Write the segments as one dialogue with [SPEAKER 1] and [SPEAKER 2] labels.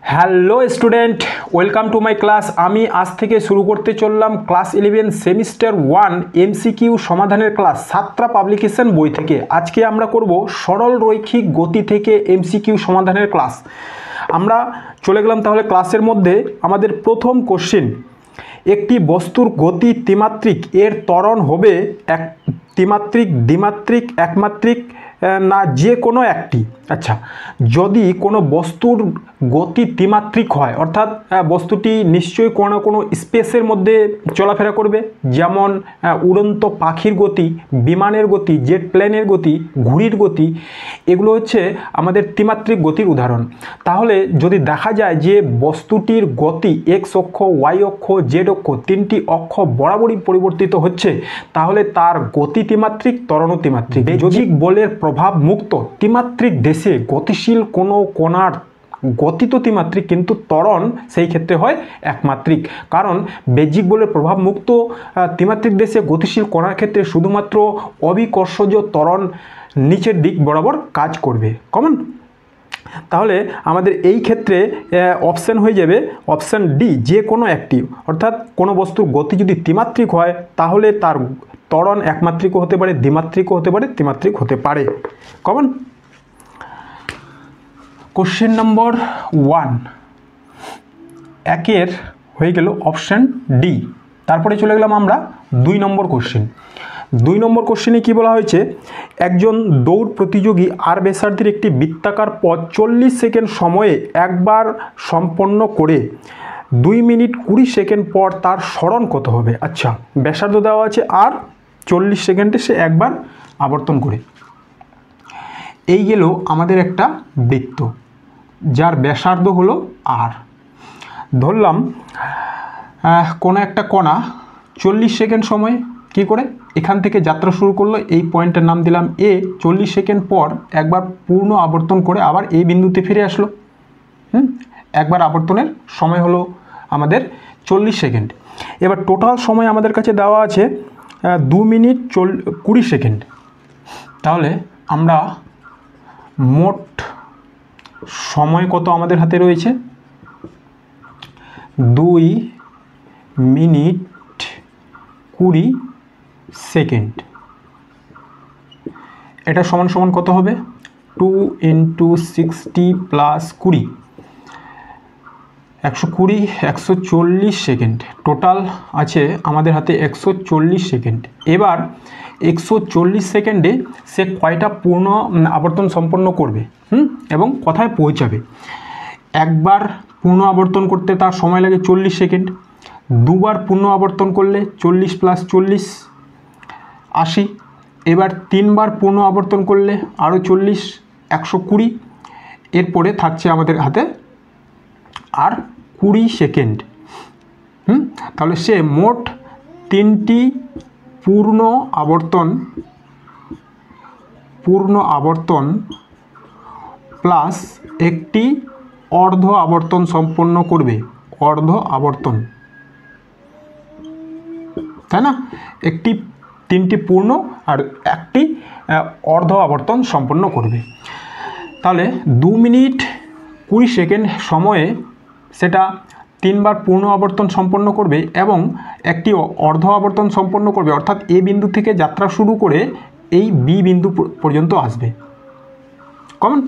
[SPEAKER 1] Hello student, welcome to my class. আমি আজ থেকে শুরু করতে চললাম ক্লাস 11 সেমিস্টার 1 এমসিকিউ সমাধানের ক্লাস সাতটা পাবলিকেশন বই থেকে। আজকে আমরা করব সরল রৈখিক গতি থেকে এমসিকিউ সমাধানের ক্লাস। আমরা চলে গেলাম তাহলে ক্লাসের মধ্যে। আমাদের প্রথম কোশ্চেন, একটি বস্তুর গতি ত্রিমাত্রিক, এর ত্বরণ হবে এক ত্রিমাত্রিক, দ্বিমাত্রিক, একমাত্রিক না যে কোনো একটি। আচ্ছা, যদি কোনো বস্তুর গতি ত্রিমাত্রিক হয়, অর্থাৎ বস্তুটি নিশ্চয়ই কোনো কোনো স্পেসের মধ্যে চলাফেরা করবে, যেমন উড়ন্ত পাখির গতি, বিমানের গতি, জেট প্লেনের গতি, ঘুড়ির গতি, এগুলো হচ্ছে আমাদের ত্রিমাত্রিক গতির উদাহরণ। তাহলে যদি দেখা যায় যে বস্তুটির গতি এক্স অক্ষ, ওয়াই অক্ষ, জেড অক্ষ, তিনটি অক্ষ বরাবরই পরিবর্তিত হচ্ছে, তাহলে তার গতি ত্রিমাত্রিক, ত্বরণও ত্রিমাত্রিক। বেজিক বলের প্রভাব মুক্ত ত্রিমাত্রিক দেশে গতিশীল কোনো কণার গতি তো ত্রিমাত্রিক, কিন্তু ত্বরণ সেই ক্ষেত্রে হয় একমাত্রিক। কারণ বেজিক বলের প্রভাব মুক্ত ত্রিমাত্রিক দেশে গতিশীল কণার ক্ষেত্রে শুধুমাত্র অবিকর্ষজ ত্বরণ নিচের দিক বরাবর কাজ করবে। কমন? তাহলে আমাদের এই ক্ষেত্রে অপশান হয়ে যাবে অপশান ডি, যে কোনো একটি। অর্থাৎ কোনো বস্তুর গতি যদি ত্রিমাত্রিক হয়, তাহলে তার ত্বরণ একমাত্রিকও হতে পারে, দ্বিমাত্রিকও হতে পারে, ত্রিমাত্রিক হতে পারে। কমন? কোশ্চেন নম্বর 1 একের হয়ে গেল অপশান ডি। তারপরে চলে গেলাম আমরা 2 নম্বর কোশ্চেন। 2 নম্বর কোশ্চেনে কী বলা হয়েছে, একজন দৌড় প্রতিযোগী আর ব্যাসার্ধের একটি বৃত্তাকার পথ 40 সেকেন্ড সময়ে একবার সম্পন্ন করে 2 মিনিট 20 সেকেন্ড পর তার সরণ কত হবে? আচ্ছা, ব্যাসার্ধ দেওয়া আছে আর 40 সেকেন্ডে সে একবার আবর্তন করে। এই গেল আমাদের একটা বৃত্ত যার ব্যাসার্ধ হলো আর। ধরলাম কোনো একটা কণা 40 সেকেন্ড সময় কি করে এখান থেকে যাত্রা শুরু করলো, এই পয়েন্টের নাম দিলাম এ। 40 সেকেন্ড পর একবার পূর্ণ আবর্তন করে আবার এই বিন্দুতে ফিরে আসলো। একবার আবর্তনের সময় হলো আমাদের 40 সেকেন্ড। এবার টোটাল সময় আমাদের কাছে দেওয়া আছে 2 মিনিট 20 সেকেন্ড। তাহলে আমরা মোট সময় কত আমাদের হাতে রয়েছে? 2 মিনিট 20 সেকেন্ড। এটা সমান সমান কত হবে? 2 × 60 + 20, 120, 140 সেকেন্ড। টোটাল আছে আমাদের হাতে 140 সেকেন্ড। এবার 140 সেকেন্ডে সে কয়টা পূর্ণ আবর্তন সম্পন্ন করবে এবং কোথায় পৌঁছাবে? একবার পূর্ণ আবর্তন করতে তার সময় লাগে 40 সেকেন্ড। দুবার পূর্ণ আবর্তন করলে 40 + 40 80। এবার 3বার পূর্ণ আবর্তন করলে আরও 40, 120। এরপরে থাকছে আমাদের হাতে আর 20 সেকেন্ড। তাহলে সে মোট 3টি পূর্ণ আবর্তন প্লাস একটি অর্ধ আবর্তন সম্পন্ন করবে। অর্ধ আবর্তন, তাই না? 3টি পূর্ণ আর একটি অর্ধ আবর্তন সম্পন্ন করবে। তাহলে 2 মিনিট 20 সেকেন্ড সময়ে সেটা 3বার পূর্ণ আবর্তন সম্পন্ন করবে এবং একটি অর্ধ আবর্তন সম্পন্ন করবে, অর্থাৎ এ বিন্দু থেকে যাত্রা শুরু করে এই বি বিন্দু পর্যন্ত আসবে। কমন?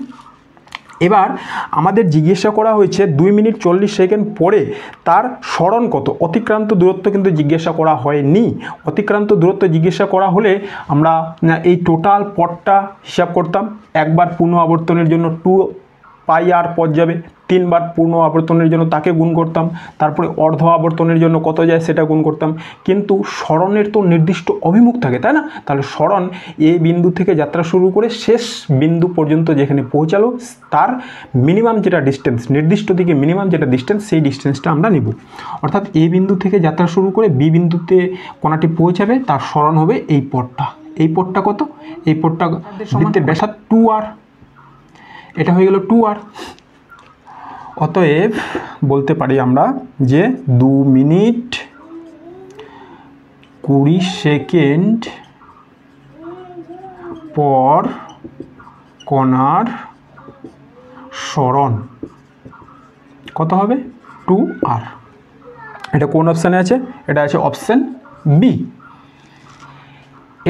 [SPEAKER 1] এবার আমাদের জিজ্ঞাসা করা হয়েছে 2 মিনিট 40 সেকেন্ড পরে তার সরণ কত। অতিক্রান্ত দূরত্ব কিন্তু জিজ্ঞাসা করা হয়নি। অতিক্রান্ত দূরত্ব জিজ্ঞাসা করা হলে আমরা এই টোটাল পথটা হিসাব করতাম। একবার পূর্ণ আবর্তনের জন্য 2πr পথ যাবে, 3বার পূর্ণ আবর্তনের জন্য তাকে গুণ করতাম, তারপরে অর্ধ আবর্তনের জন্য কত যায় সেটা গুণ করতাম। কিন্তু সরণের তো নির্দিষ্ট অভিমুখ থাকে, তাই না? তাহলে সরণ এই বিন্দু থেকে যাত্রা শুরু করে শেষ বিন্দু পর্যন্ত যেখানে পৌঁছালো তার মিনিমাম যেটা ডিস্টেন্স, নির্দিষ্ট দিকে মিনিমাম যেটা ডিস্টেন্স, সেই ডিস্টেন্সটা আমরা নিব। অর্থাৎ এই বিন্দু থেকে যাত্রা শুরু করে বি বিন্দুতে কণাটি পৌঁছাবে, তার সরণ হবে এই পথটা। এই পথটা কত? এই পথটা বৃত্তের ব্যাসার্ধ 2r। এটা হয়ে গেল 2r। অতএব বলতে পারি আমরা যে 2 মিনিট 20 সেকেন্ড পর কণার সরণ কত হবে 2r। এটা কোন অপশানে আছে? এটা আছে অপশান বি।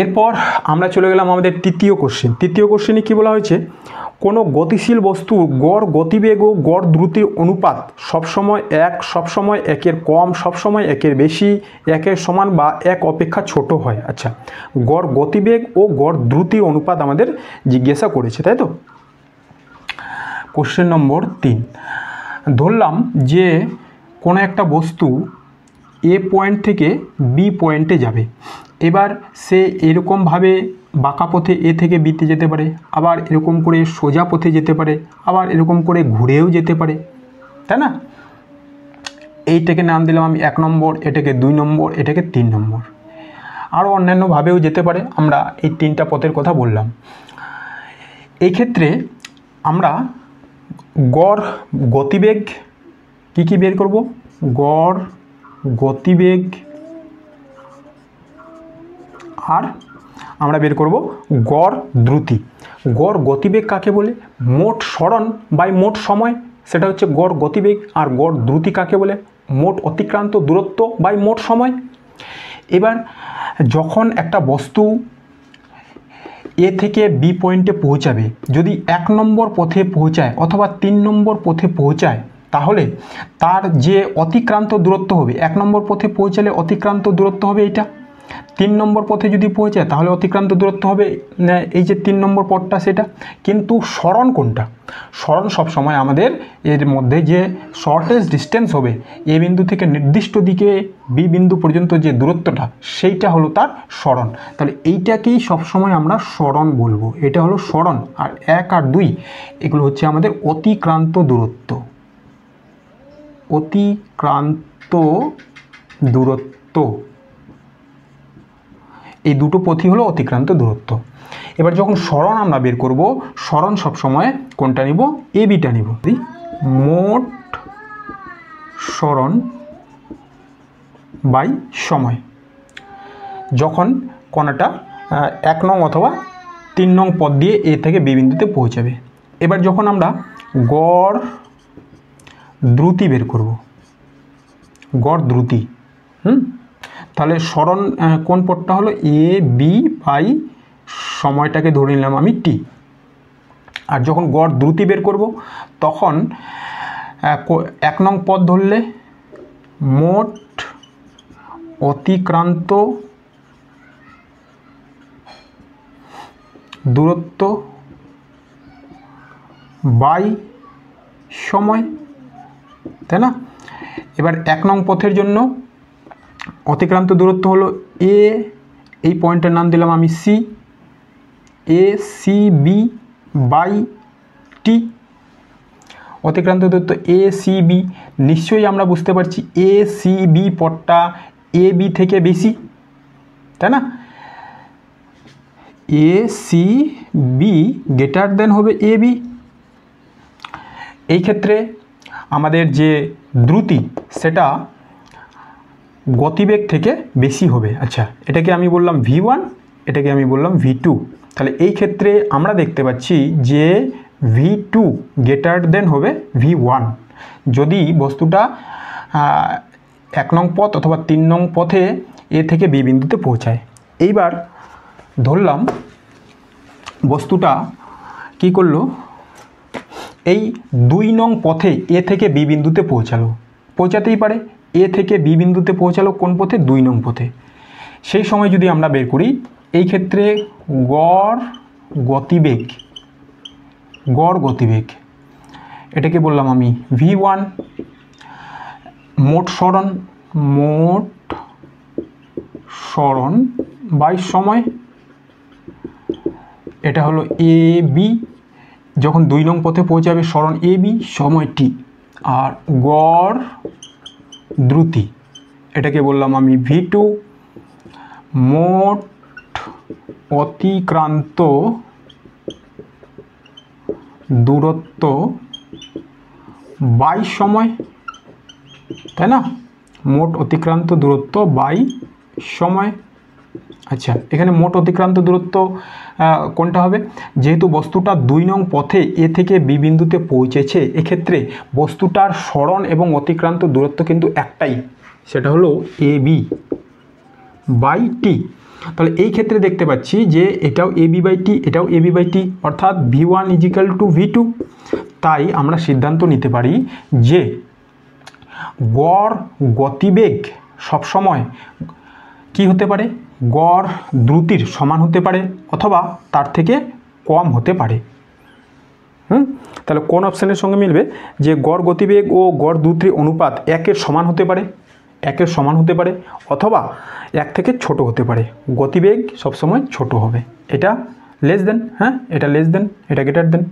[SPEAKER 1] এরপর আমরা চলে গেলাম আমাদের তৃতীয় কোশ্চেন। তৃতীয় কোশ্চেনে কী বলা হয়েছে, কোনো গতিশীল বস্তুর গড় গতিবেগ ও গড় দ্রুতির অনুপাত সবসময় এক, সবসময় একের কম, সবসময় একের বেশি, একের সমান বা এক অপেক্ষা ছোট হয়। আচ্ছা, গড় গতিবেগ ও গড় দ্রুতির অনুপাত আমাদের জিজ্ঞাসা করেছে, তাই তো। কোশ্চেন নম্বর 3, ধরলাম যে কোনো একটা বস্তু এ পয়েন্ট থেকে বি পয়েন্টে যাবে। এবার সে এরকমভাবে বাঁকা পথে এ থেকে বিতে যেতে পারে, আবার এরকম করে সোজা পথে যেতে পারে, আবার এরকম করে ঘুরেও যেতে পারে, তাই না। এইটাকে নাম দিলাম আমি 1 নম্বর, এটাকে 2 নম্বর, এটাকে 3 নম্বর। আরও অন্যান্যভাবেও যেতে পারে। আমরা এই 3টা পথের কথা বললাম। এই ক্ষেত্রে আমরা গড় গতিবেগ কি বের করব? গড় গতিবেগ আর আমরা বের করব গড় দ্রুতি। গড় গতিবেগ কাকে বলে? মোট সরণ বাই মোট সময়, সেটা হচ্ছে গড় গতিবেগ। আর গড় দ্রুতি কাকে বলে? মোট অতিক্রান্ত দূরত্ব বাই মোট সময়। এবার যখন একটা বস্তু এ থেকে বি পয়েন্টে পৌঁছাবে, যদি 1 নম্বর পথে পৌঁছায় অথবা 3 নম্বর পথে পৌঁছায়, তাহলে তার যে অতিক্রান্ত দূরত্ব হবে, 1 নম্বর পথে পৌঁছালে অতিক্রান্ত দূরত্ব হবে এইটা, 3 নম্বর পথে যদি পৌঁছায় তাহলে অতিক্রান্ত দূরত্ব হবে এই যে 3 নম্বর পথটা, সেটা। কিন্তু সরণ কোনটা? সরণ সবসময় আমাদের এর মধ্যে যে শর্টেস্ট ডিস্টেন্স হবে এ বিন্দু থেকে নির্দিষ্ট দিকে বি বিন্দু পর্যন্ত যে দূরত্বটা, সেইটা হলো তার সরণ। তাহলে এইটাকেই সবসময় আমরা সরণ বলবো। এটা হলো সরণ। আর 1 আর 2 এগুলো হচ্ছে আমাদের অতিক্রান্ত দূরত্ব। অতিক্রান্ত দূরত্ব, এই দুটো পথই হলো অতিক্রান্ত দূরত্ব। এবার যখন সরণ আমরা বের করব, সরণ সবসময় কোনটা নিব? এ বিটা নিব। মোট সরণ বাই সময়, যখন কোনটা 1 নং অথবা 3 নং পথ দিয়ে এ থেকে বি বিন্দুতে পৌঁছাবে। এবার যখন আমরা গড় দ্রুতি বের করব, গড় দ্রুতি, তাহলে সরণ কোন পথটা হলো? এ বি বাই সময়টাকে ধরে নিলাম আমি টি। আর যখন গড় দ্রুতি বের করব, তখন 1 নং পথ ধরলে মোট অতিক্রান্ত দূরত্ব বাই সময়, তাই না। এবার 1 নং পথের জন্য অতিক্রান্ত দূরত্ব হলো এ, এই পয়েন্টের নাম দিলাম আমি C, A C B by T. অতিক্রান্ত দূরত্ব এ সি বি, নিশ্চয়ই আমরা বুঝতে পারছি এ সি বি পথটা এ বি থেকে বেশি, তাই না। A C B greater than হবে এ বি। এই ক্ষেত্রে আমাদের যে দ্রুতি সেটা গতিবেগ থেকে বেশি হবে। আচ্ছা, এটাকে আমি বললাম V1, এটাকে আমি বললাম V2। তাহলে এই ক্ষেত্রে আমরা দেখতে পাচ্ছি যে V2 গ্রেটার দেন হবে V1 যদি বস্তুটা 1 নং পথ অথবা 3 নং পথে এ থেকে বি বিন্দুতে পৌঁছায়। এইবার ধরলাম বস্তুটা কি করলো, এই 2 নং পথে এ থেকে বি বিন্দুতে পৌঁছালো, পৌঁছাতেই পারে। এ থেকে বি বিন্দুতে পৌঁছালো কোন পথে? 2 নং পথে। সেই সময় যদি আমরা বের করি, এই ক্ষেত্রে গড় গতিবেগ, গড় গতিবেগ এটাকে বললাম আমি V1, মোট সরণ, মোট সরণ বাই সময়, এটা হলো এ বি। যখন 2 নং পথে পৌঁছাবে সরণ এ বি, সময় টি। আর গড় দ্রুতি এটাকে বললাম আমি V2, মোট অতিক্রান্ত দূরত্ব বাই সময়, তাই না। মোট অতিক্রান্ত দূরত্ব বাই সময়। আচ্ছা, এখানে মোট অতিক্রান্ত দূরত্ব কোনটা হবে? যেহেতু বস্তুটা 2 নং পথে এ থেকে বি বিন্দুতে পৌঁছেছে, এক্ষেত্রে বস্তুটার সরণ এবং অতিক্রান্ত দূরত্ব কিন্তু একটাই, সেটা হলো এ বি বাই টি। তাহলে এই ক্ষেত্রে দেখতে পাচ্ছি যে এটাও এ বি বাই টি, এটাও এ বি বাই টি, অর্থাৎ V1 = V2। তাই আমরা সিদ্ধান্ত নিতে পারি যে গড় গতিবেগ সবসময় কি হতে পারে? গড় দ্রুতির সমান হতে পারে অথবা তার থেকে কম হতে পারে। তাহলে কোন অপশানের সঙ্গে মিলবে? যে গড় গতিবেগ ও গড় দ্রুতির অনুপাত 1-এর সমান হতে পারে, 1-এর সমান হতে পারে, অথবা 1 থেকে ছোট হতে পারে। গতিবেগ সবসময় ছোট হবে, এটা লেস দেন, এটা লেস দেন, এটা গ্রেটার দেন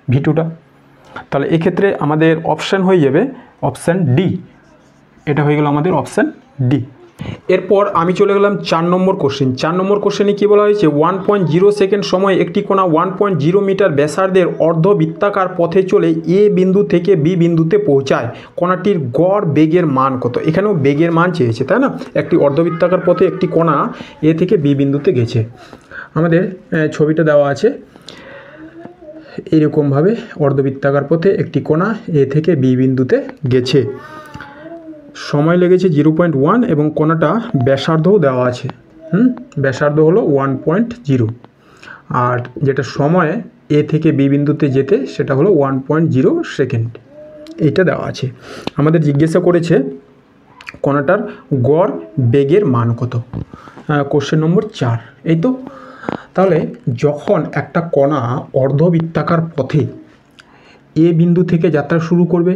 [SPEAKER 1] V2টা। তাহলে এক্ষেত্রে আমাদের অপশান হয়ে যাবে অপশান ডি। এটা হয়ে গেল আমাদের অপশান ডি। এরপর আমি চলে গেলাম 4 নম্বর কোশ্চেন। 4 নম্বর কোশ্চেনে কী বলা হয়েছে? 1.0 সেকেন্ড সময়ে একটি কণা 1.0 মিটার ব্যাসার্ধের অর্ধবৃত্তাকার পথে চলে এ বিন্দু থেকে বি বিন্দুতে পৌঁছায়, কণাটির গড় বেগের মান কত? এখানেও বেগের মান চেয়েছে, তাই না? একটি অর্ধবৃত্তাকার পথে একটি কণা এ থেকে বি বিন্দুতে গেছে। আমাদের ছবিটা দেওয়া আছে এইরকমভাবে, অর্ধবৃত্তাকার পথে একটি কণা এ থেকে বি বিন্দুতে গেছে, সময় লেগেছে 0.1 এবং কণাটা ব্যাসার্ধও দেওয়া আছে। ব্যাসার্ধ হলো 1.0, আর যেটা সময় এ থেকে বি বিন্দুতে যেতে সেটা হলো 1.0 সেকেন্ড, এইটা দেওয়া আছে। আমাদের জিজ্ঞাসা করেছে কণাটার গড় বেগের মান কত। কোশ্চেন নম্বর 4, এই তো। তাহলে যখন একটা কণা অর্ধবৃত্তাকার পথে এ বিন্দু থেকে যাত্রা শুরু করবে,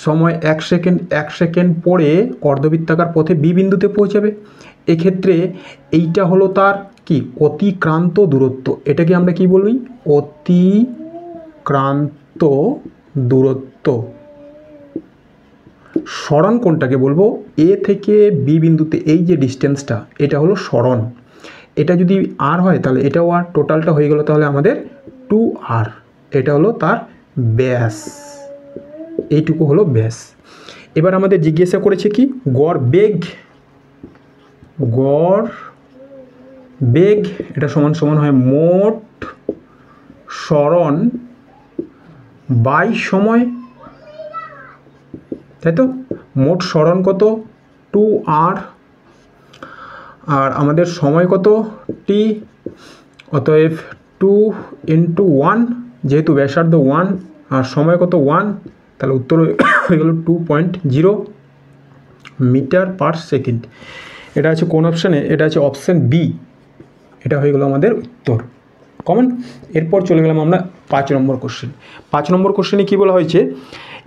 [SPEAKER 1] সময় 1 সেকেন্ড, 1 সেকেন্ড পরে অর্ধবৃত্তাকার পথে বি বিন্দুতে পৌঁছাবে, এক্ষেত্রে এইটা হলো তার কি? অতিক্রান্ত দূরত্ব। এটাকে আমরা কি বলি? অতিক্রান্ত দূরত্ব। সরণ কোনটাকে বলবো? এ থেকে বি বিন্দুতে এই যে ডিস্টেন্সটা, এটা হলো সরণ। এটা যদি আর হয় তাহলে এটাও আর, টোটালটা হয়ে গেল তাহলে আমাদের 2r। এটা হলো তার ব্যাস, এইটুকু হলো ব্যাস। এবার আমাদের জিজ্ঞাসা করেছে কি? গড় বেগ। গড় বেগ এটা সমান সমান হয় মোট সরণ বাই সময়, তাই তো? মোট সরণ কত? 2r, আর আমাদের সময় কত? t। অতএব 2 × 1, যেহেতু ব্যাসার্ধ 1 আর সময় কত? 1, তাহলে উত্তর হয়ে গেল 2.0 মিটার পার সেকেন্ড। এটা আছে কোন অপশানে? এটা আছে অপশান বি। এটা হয়ে গেল আমাদের উত্তর, কমন। এরপর চলে গেলাম আমরা 5 নম্বর কোশ্চেন। 5 নম্বর কোশ্চেনে কী বলা হয়েছে?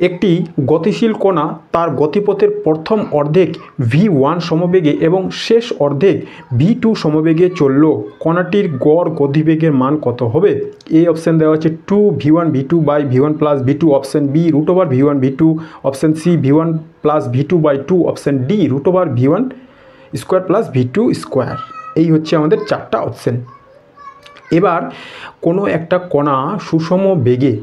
[SPEAKER 1] একটি গতিশীল কণা তার গতিপথের প্রথম অর্ধেক V1 সমবেগে এবং শেষ অর্ধেক V2 সমবেগে চলল, কণাটির গড় গতিবেগের মান কত হবে? এই অপশান দেওয়া আছে 2v1 v2 by v1 plus v2, option B √v1 v2, option C v1 plus v2 by 2, option D √v1 square plus v2 square. এই হচ্ছে আমাদের 4টা অপশান। এবার কোনো একটা কণা সুষম বেগে,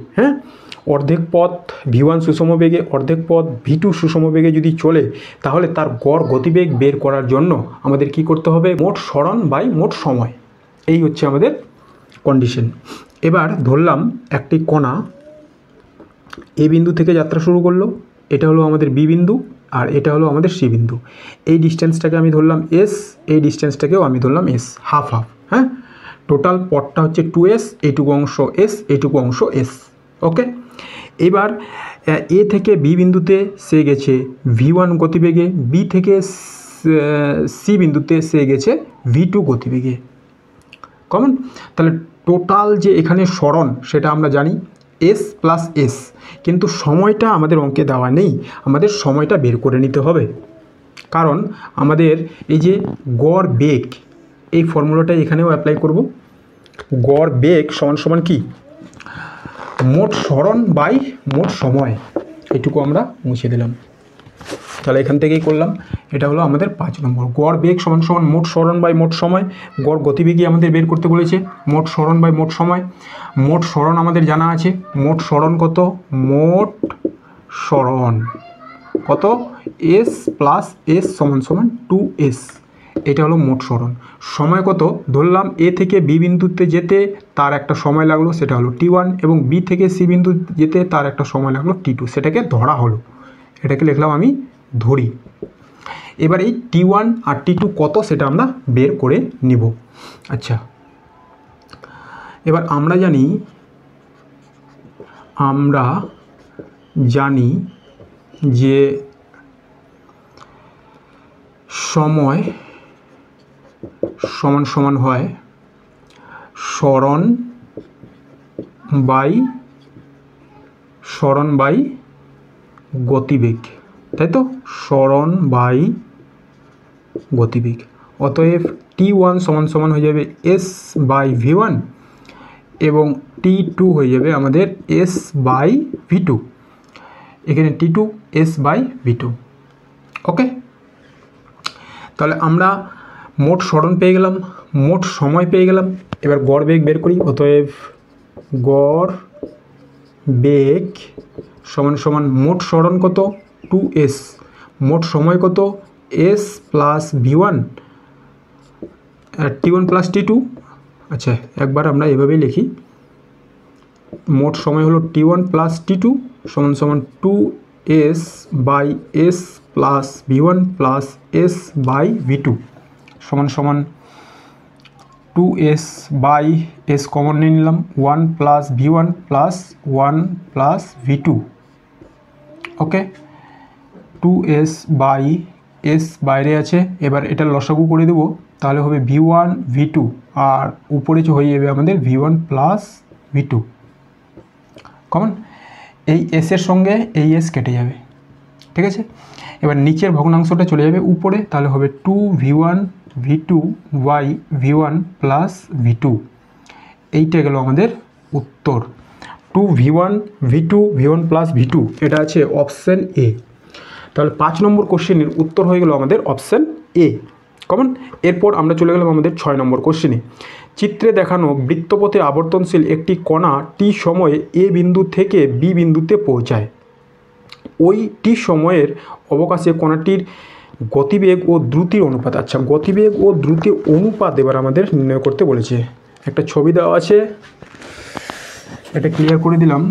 [SPEAKER 1] অর্ধেক পথ V1 সুষম বেগে, অর্ধেক পথ V2 সুষম বেগে যদি চলে, তাহলে তার গড় গতিবেগ বের করার জন্য আমাদের কি করতে হবে? মোট সরণ বাই মোট সময়। এই হচ্ছে আমাদের কন্ডিশন। এবার ধরলাম একটি কণা এ বিন্দু থেকে যাত্রা শুরু করলো, এটা হলো আমাদের বি বিন্দু আর এটা হলো আমাদের সি বিন্দু। এই ডিস্টেন্সটাকে আমি ধরলাম এস, এই ডিস্টেন্সটাকেও আমি ধরলাম এস, হাফ হাফ। টোটাল পথটা হচ্ছে 2s, এইটুকু অংশ এস, এইটুকু অংশ এস। ওকে, এবার এ থেকে বি বিন্দুতে সে গেছে V1 গতিবেগে, বি থেকে সি বিন্দুতে সে গেছে V2 গতিবেগে, কমন। তাহলে টোটাল যে এখানে সরণ সেটা আমরা জানি এস প্লাস এস, কিন্তু সময়টা আমাদের অঙ্কে দেওয়া নেই, আমাদের সময়টা বের করে নিতে হবে। কারণ আমাদের এই যে গড় বেগ, এই ফর্মুলাটা এখানেও অ্যাপ্লাই করব। গড় বেগ সমান সমান কি? মোট সরণ বাই মোট সময়। এটুকু আমরা মুছে দিলাম, তাহলে এখান থেকেই করলাম। এটা হলো আমাদের 5 নম্বর। গড় বেগ সমান সমান মোট সরণ বাই মোট সময়। গড় গতিবেগই আমাদের বের করতে বলেছে, মোট সরণ বাই মোট সময়। মোট সরণ আমাদের জানা আছে, মোট সরণ কত? মোট সরণ কত? এস প্লাস এস সমান সমান 2s। এটা হলো মোট সরণ। সময় কত ধরলাম, এ থেকে বি বিন্দুতে যেতে তার একটা সময় লাগলো, সেটা হলো t1, এবং বি থেকে সি বিন্দু যেতে তার একটা সময় লাগলো t2, সেটাকে ধরা হলো, এটাকে লিখলাম আমি ধরি। এবার এই t1 আর t2 কত সেটা আমরা বের করে নিব। আচ্ছা, এবার আমরা জানি যে সময় সমান সমান হয় সরণ বাই গতিবেগ, তাই তো, সরণ বাই গতিবেগ। অতএব t1 সমান সমান হয়ে যাবে s বাই v1 এবং t2 হয়ে যাবে আমাদের s বাই v2, এখানে t2 s বাই v2। ওকে, তাহলে আমরা মোট সরণ পেয়ে গেলাম, মোট সময় পেয়ে গেলাম। এবার গড় বেগ বের করি। অতএব গড় বেগ সমান সমান মোট সরণ কত 2s, মোট সময় কত s plus v1 t1 plus t2। আচ্ছা, একবার আমরা এভাবেই লিখি, মোট সময় হলো t1 প্লাস t2 সমান সমান 2s by s plus v1 plus s by v2 সমান সমান 2s বাই s কমন নিয়ে নিলাম, 1 plus v1 plus 1 plus v2। Okay, 2s by s বাইরে আছে, এবার এটা লসাগু করে দেবো, তাহলে হবে v1 v2 আর উপরে হয়ে যাবে আমাদের v1 প্লাস v2 কমন। এই s এর সঙ্গে এই s কেটে যাবে, ঠিক আছে। এবার নিচের ভগ্নাংশটা চলে যাবে উপরে, তাহলে হবে 2v1 v2 by v1 plus v2। এইটা গেল আমাদের উত্তর, 2v1 v2 v1 plus v2, এটা আছে অপশান এ। তাহলে 5 নম্বর কোশ্চেনের উত্তর হয়ে গেল আমাদের অপশান এ কমন। এরপর আমরা চলে গেলাম আমাদের 6 নম্বর কোশ্চেনে। চিত্রে দেখানো বৃত্তপথে আবর্তনশীল একটি কণা টি সময়ে এ বিন্দু থেকে বি বিন্দুতে পৌঁছায়। ওই টি সময়ের অবকাশে কণাটির গতিবেগ ও দ্রুতির অনুপাত। আচ্ছা, গতিবেগ ও দ্রুতির অনুপাত এবার আমাদের নির্ণয় করতে বলেছে। একটা ছবি দেওয়া আছে, এটা ক্লিয়ার করে দিলাম।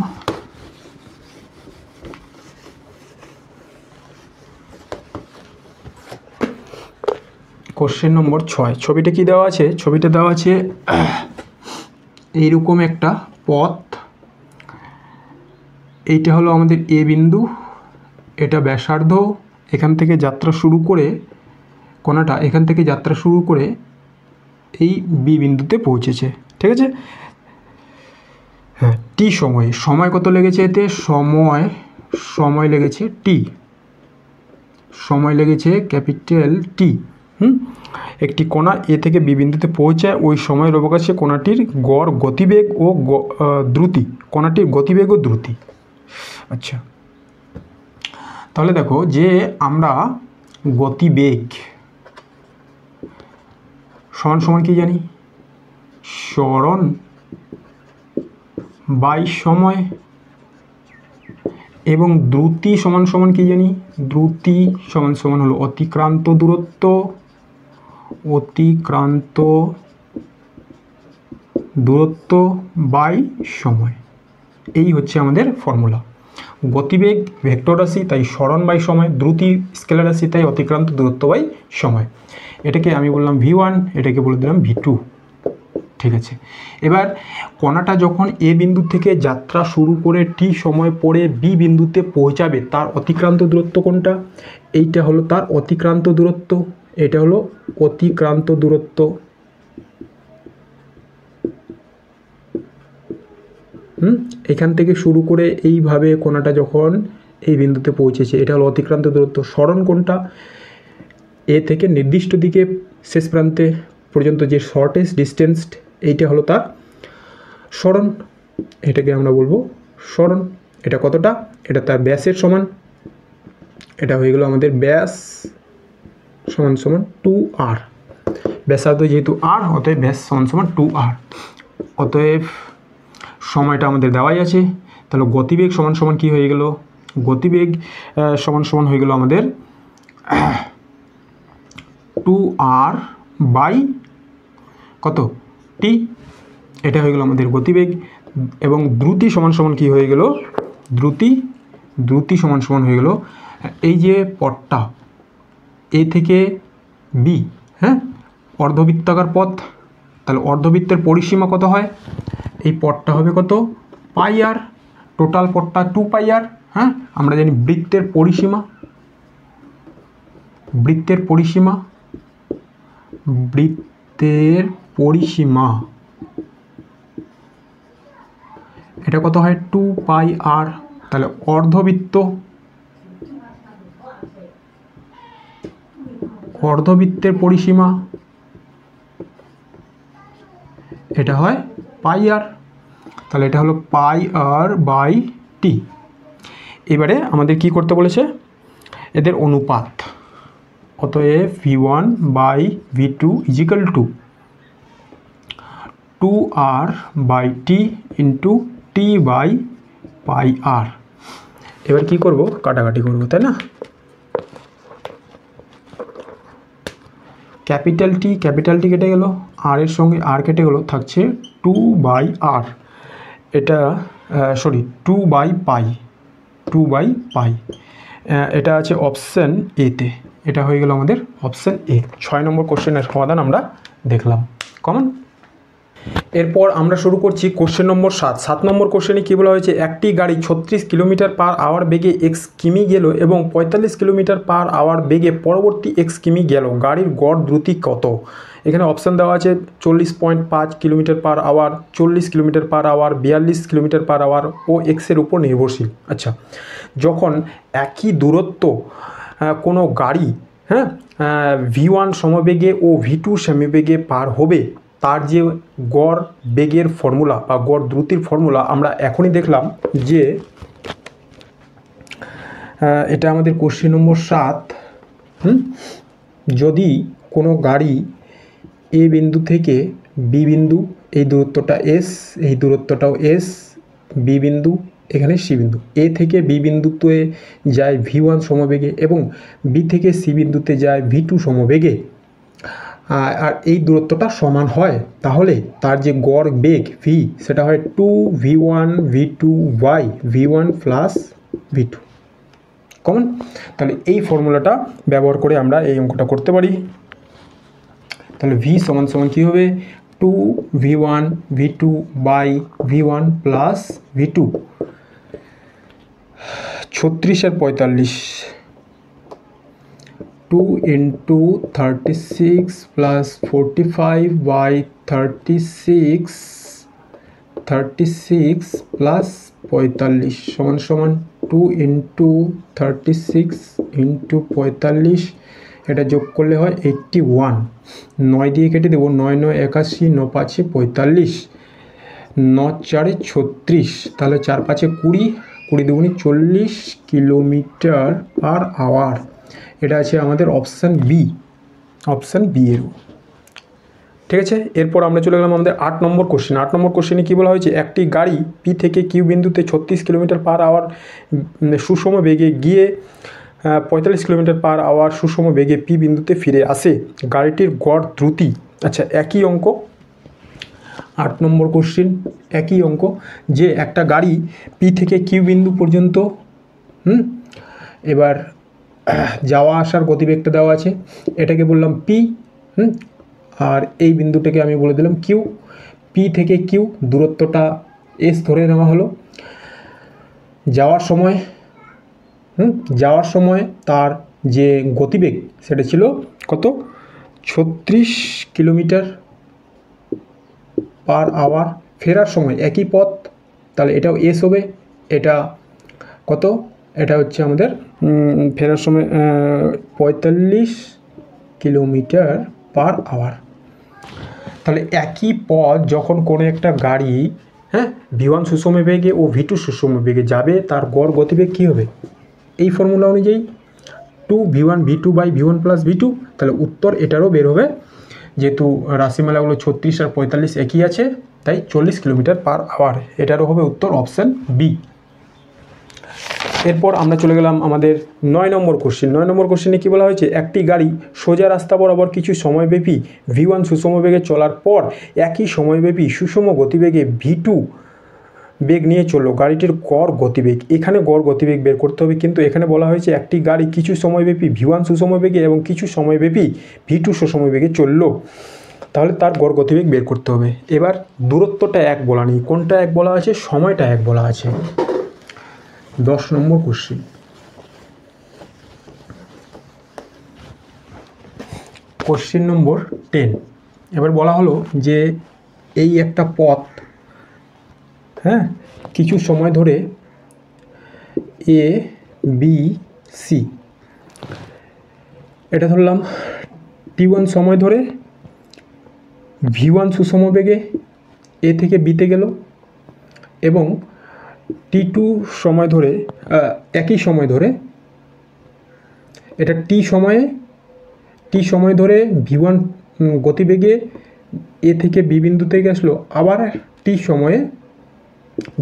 [SPEAKER 1] কোশ্চেন নম্বর 6, ছবিটা কি দেওয়া আছে? ছবিটা দেওয়া আছে এইরকম একটা পথ, এইটা হলো আমাদের এ বিন্দু, এটা ব্যাসার্ধ, এখান থেকে যাত্রা শুরু করে কণাটা এখান থেকে যাত্রা শুরু করে এই বি বিন্দুতে পৌঁছেছে, ঠিক আছে। হ্যাঁ, টি সময় কত লেগেছে এতে? সময় লেগেছে টি, সময় লেগেছে ক্যাপিটাল টি। একটি কণা এ থেকে বি বিন্দুতে পৌঁছায়, ওই সময়ের অবকাশে কণাটির গড় গতিবেগ ও দ্রুতি, কণাটির গতিবেগ ও দ্রুতি। আচ্ছা, তাহলে দেখো যে আমরা গতিবেগ সমান সমান কি জানি? সরণ বাই সময়, এবং দ্রুতি সমান সমান কি জানি? দ্রুতি সমান সমান হলো অতিক্রান্ত দূরত্ব বাই সময়। এই হচ্ছে আমাদের ফর্মুলা। গতিবেগ ভেক্টর রাশি, তাই সরণ বাই সময়, দ্রুতি স্কেলার রাশি, তাই অতিক্রান্ত দূরত্ব বাই সময়। এটাকে আমি বললাম v1, এটাকে বলে দিলাম v2, ঠিক আছে। এবার কণাটা যখন এ বিন্দু থেকে যাত্রা শুরু করে টি সময় পরে বি বিন্দুতে পৌঁছাবে, তার অতিক্রান্ত দূরত্ব কোনটা? এইটা হলো তার অতিক্রান্ত দূরত্ব, এটা হলো অতিক্রান্ত দূরত্ব। এখান থেকে শুরু করে এইভাবে কণাটা যখন এই বিন্দুতে পৌঁছেছে, এটা হলো অতিক্রান্ত দূরত্ব। সরণ কোনটা? এ থেকে নির্দিষ্ট দিকে শেষ প্রান্তে পর্যন্ত যে শর্টেস্ট ডিস্টেন্স, এইটা হলো তার সরণ, এটাকে আমরা বলবো সরণ। এটা কতটা? এটা তার ব্যাসের সমান, এটা হয়ে গেল আমাদের ব্যাস সমান সমান 2r। ব্যাসার্ধ যেহেতু r, অতএব ব্যাস সমান সমান 2r। অতএব সময়টা আমাদের দেওয়াই আছে, তাহলে গতিবেগ সমান সমান কি হয়ে গেল? গতিবেগ সমান সমান হয়ে গেল আমাদের 2r বাই কত t, এটা হয়ে গেল আমাদের গতিবেগ। এবং দ্রুতি সমান সমান কী হয়ে গেল, দ্রুতি সমান সমান হয়ে গেল এই যে পথটা এ থেকে বি, হ্যাঁ, অর্ধবৃত্তাকার পথ, তাহলে অর্ধবৃত্তের পরিসীমা কত হয়, এই পথটা হবে কত পাই আর, টোটাল পথটা 2 পাই আর। হ্যাঁ, আমরা জানি বৃত্তের পরিসীমা এটা কত হয় 2 পাই আর। তাহলে অর্ধবৃত্তের পরিসীমা এটা হয় পাই আর, তাহলে এটা হলো পাই আর বাই টি। এবারে আমাদের কি করতে বলেছে, এদের অনুপাত, অতএব v1 by v2 equal to 2r by T into T by pi R. এবার কি করব, কাটাকাটি করব, তাই না। ক্যাপিটাল টি কেটে গেল, আর এর সঙ্গে আর কেটে গেল, থাকছে 2 বাই আর, এটা সরি 2 বাই পাই, এটা আছে অপশান এতে, এটা হয়ে গেল আমাদের অপশান এ। 6 নম্বর কোশ্চেনের সমাধান আমরা দেখলাম কমন। এরপর আমরা শুরু করছি কোশ্চেন নম্বর 7 নম্বর কোশ্চেনে কী বলা হয়েছে, একটি গাড়ি 36 কিলোমিটার পার আওয়ার বেগে x কিমি গেল এবং 45 কিলোমিটার পার আওয়ার বেগে পরবর্তী x কিমি গেল, গাড়ির গড় দ্রুতি কত। এখানে অপশান দেওয়া আছে 40.5 kilometre per hour, 40 kilometre per hour, 42 kilometre per hour ও এক্সের উপর নির্ভরশীল। আচ্ছা, যখন একই দূরত্ব কোনো গাড়ি, হ্যাঁ, v1 সমবেগে ও v2 সমবেগে পার হবে, তার যে গড় বেগের ফর্মুলা বা গড় দ্রুতির ফর্মুলা আমরা এখনই দেখলাম, যে এটা আমাদের কোশ্চেন নম্বর 7। যদি কোনো গাড়ি এ বিন্দু থেকে বি বিন্দু, এই দূরত্বটা এস, এই দূরত্বটাও এস, বি বিন্দু এখানে সি বিন্দু, এ থেকে বি বিন্দুতে যায় v1 সমবেগে এবং বি থেকে সি বিন্দুতে যায় v2 সমবেগে, আর এই দূরত্বটা সমান হয়, তাহলে তার যে গড় বেগ v সেটা হয় 2v1 v2 by v1 plus v2 common. তাহলে এই ফর্মুলাটা ব্যবহার করে আমরা এই অঙ্কটা করতে পারি। তাহলে v সমান সমান কী হবে, 2v1 v2 by v1 plus v2, 36 আর 45, 2 ইন্টু 36 প্লাস 45 বাই 36 প্লাস 45 সমান সমান 2 ইন্টু 36 ইন্টু 45, এটা যোগ করলে হয় 81, 9 দিয়ে কেটে দেবো, 9 9 81, 9 5 45, 9 4 36, তাহলে 4 5 20, 20 দুগুণে 40 কিলোমিটার পার আওয়ার। এটা আছে আমাদের অপশান বি এর, ঠিক আছে। এরপর আমরা চলে গেলাম আমাদের 8 নম্বর কোশ্চেন। 8 নম্বর কোশ্চেনে কী বলা হয়েছে, একটি গাড়ি পি থেকে কিউ বিন্দুতে 36 কিলোমিটার পার আওয়ার সুষম বেগে গিয়ে 45 কিলোমিটার পার আওয়ার সুষম বেগে পি বিন্দুতে ফিরে আসে, গাড়িটির গড় দ্রুতি। আচ্ছা, একই অঙ্ক, 8 নম্বর কোশ্চেন, একই অঙ্ক, যে একটা গাড়ি পি থেকে কিউ বিন্দু পর্যন্ত, এবার যাওয়া আসার গতিবেগটা দেওয়া আছে, এটাকে বললাম পি, আর এই বিন্দুটাকে আমি বলে দিলাম কিউ। পি থেকে কিউ দূরত্বটা এস ধরে নেওয়া হলো। যাওয়ার সময় তার যে গতিবেগ সেটা ছিল কত, 36 কিলোমিটার পার আওয়ার। ফেরার সময় একই পথ, তাহলে এটাও এস হবে, এটা কত, এটা হচ্ছে আমাদের ফেরার সময় 45 কিলোমিটার পার আওয়ার। তাহলে একই পথ যখন কোনো একটা গাড়ি, হ্যাঁ, v1 সুষম বেগে ও v2 সুষম বেগে যাবে, তার গড় গতিবেগ কী হবে, এই ফর্মুলা অনুযায়ী 2v1 v2 by v1 plus v2। তাহলে উত্তর এটারও বের হবে, যেহেতু রাশিমালাগুলো 36 আর 45 একই আছে, তাই 40 কিলোমিটার পার আওয়ার, এটারও হবে উত্তর অপশান বি। এরপর আমরা চলে গেলাম আমাদের 9 নম্বর কোশ্চেন। 9 নম্বর কোশ্চেনে কী বলা হয়েছে, একটি গাড়ি সোজা রাস্তা বরাবর কিছু সময়ব্যাপী v1 সুষম বেগে চলার পর একই সময়ব্যাপী সুষম গতিবেগে v2 বেগ নিয়ে চললো। গাড়িটির গড় গতিবেগ, এখানে গড় গতিবেগ বের করতে হবে, কিন্তু এখানে বলা হয়েছে একটি গাড়ি কিছু সময়ব্যাপী v1 সুষম বেগে এবং কিছু সময়ব্যাপী v2 সুষম বেগে চললো, তাহলে তার গড় গতিবেগ বের করতে হবে। এবার দূরত্বটা এক বলা নেই, কোনটা এক বলা আছে, সময়টা এক বলা আছে। 10 নম্বর কোশ্চেন। Question number 10। এবার বলা হলো যে এই একটা পথ, হ্যাঁ, কিছু সময় ধরে এ বি সি, এটা ধরলাম t1 সময় ধরে v1 সুষম বেগে এ থেকে বিতে গেল, এবং t2 সময় ধরে একই সময় ধরে এটা t সময় ধরে v1 গতিবেগে এ থেকে বি বিন্দুতে গেছিলো, আবার t সময়ে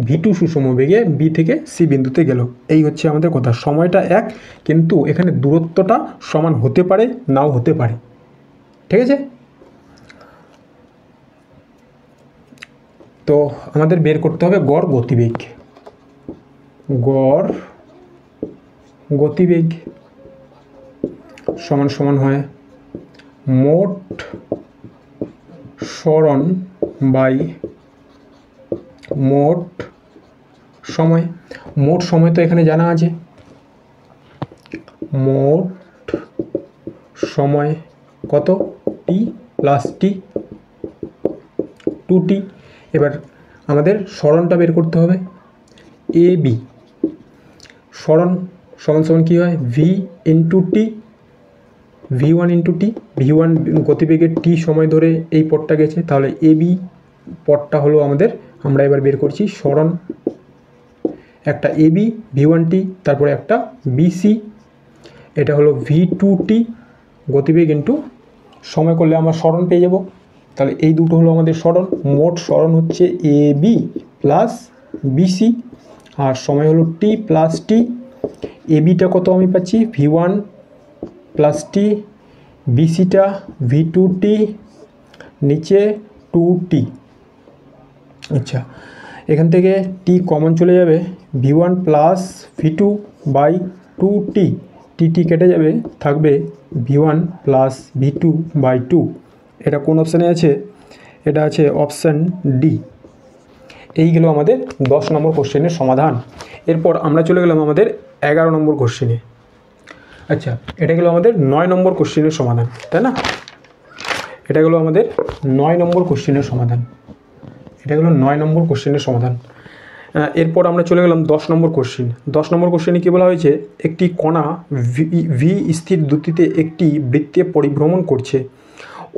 [SPEAKER 1] v2 সুষম বেগে বি থেকে সি বিন্দুতে গেল। এই হচ্ছে আমাদের কথা, সময়টা এক, কিন্তু এখানে দূরত্বটা সমান হতে পারে নাও হতে পারে, ঠিক আছে। তো আমাদের বের করতে হবে গড় গতিবেগ। গড় গতিবেগ সমান সমান হয় মোট সরণ বাই মোট সময়। মোট সময় তো এখানে জানা আছে, মোট সময় কত, টি প্লাস টি 2t। এবার আমাদের সরণটা বের করতে হবে, এ বি সরণ সমান সমান কী হয়, V into T, v1 into T, v1 গতিবেগের টি সময় ধরে এই পথটা গেছে, তাহলে এ বি পথটা হলো আমাদের, আমরা এবার বের করছি সরণ, একটা এ বি v1 টি, তারপরে একটা বিসি, এটা হলো v2 টি গতিবেগ ইন্টু সময় করলে আমরা সরণ পেয়ে যাব। তাহলে এই দুটো হলো আমাদের সরণ, মোট সরণ হচ্ছে এ বি প্লাস বিসি, আর সময় হলো টি প্লাস টি। এ বিটা কত আমি পাচ্ছি v1 প্লাস টি, বিসিটা v2 টি, নিচে 2t। আচ্ছা, এখান থেকে টি কমন চলে যাবে, v1 plus v2 by 2t, টি কেটে যাবে, থাকবে v1 প্লাস v2 বাই 2। এটা কোন অপশানে আছে, এটা আছে অপশান ডি। এই গেল আমাদের 10 নম্বর কোশ্চেনের সমাধান। এরপর আমরা চলে গেলাম আমাদের 11 নম্বর কোশ্চেনে। আচ্ছা, এটা গেল আমাদের 9 নম্বর কোশ্চেনের সমাধান, তাই না? এটা গেল আমাদের 9 নম্বর কোশ্চেনের সমাধান, এটা গেল 9 নম্বর কোশ্চেনের সমাধান। এরপর আমরা চলে গেলাম 10 নম্বর কোশ্চেন। 10 নম্বর কোশ্চেনে কী বলা হয়েছে, একটি কণা ভি স্থির দ্রুতিতে একটি বৃত্তে পরিভ্রমণ করছে,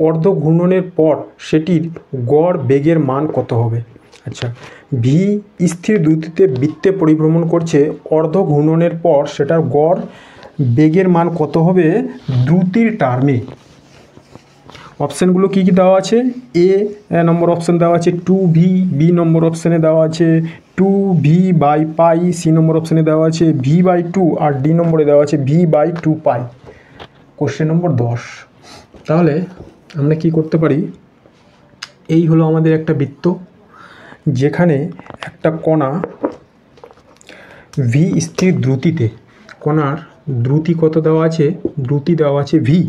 [SPEAKER 1] অর্ধ ঘূর্ণনের পর সেটির গড় বেগের মান কত হবে। আচ্ছা, ভি স্থির দ্রুতিতে বৃত্তে পরিভ্রমণ করছে, অর্ধ ঘূর্ণনের পর সেটার গড় বেগের মান কত হবে দ্রুতির টার্মে। অপশানগুলো কী কী দেওয়া আছে, এ নম্বর অপশান দেওয়া আছে 2v, বি নম্বর অপশানে দেওয়া আছে 2v বাই পাই, সি নম্বর অপশানে দেওয়া আছে v বাই 2, আর ডি নম্বরে দেওয়া আছে v by 2 pi. Question number 10। তাহলে আমরা কি করতে পারি, এই হলো আমাদের একটা বৃত্ত, যেখানে একটা কণা ভি স্থির দ্রুতিতে, কণার দ্রুতি কত দেওয়া আছে, দ্রুতি দেওয়া আছে ভি,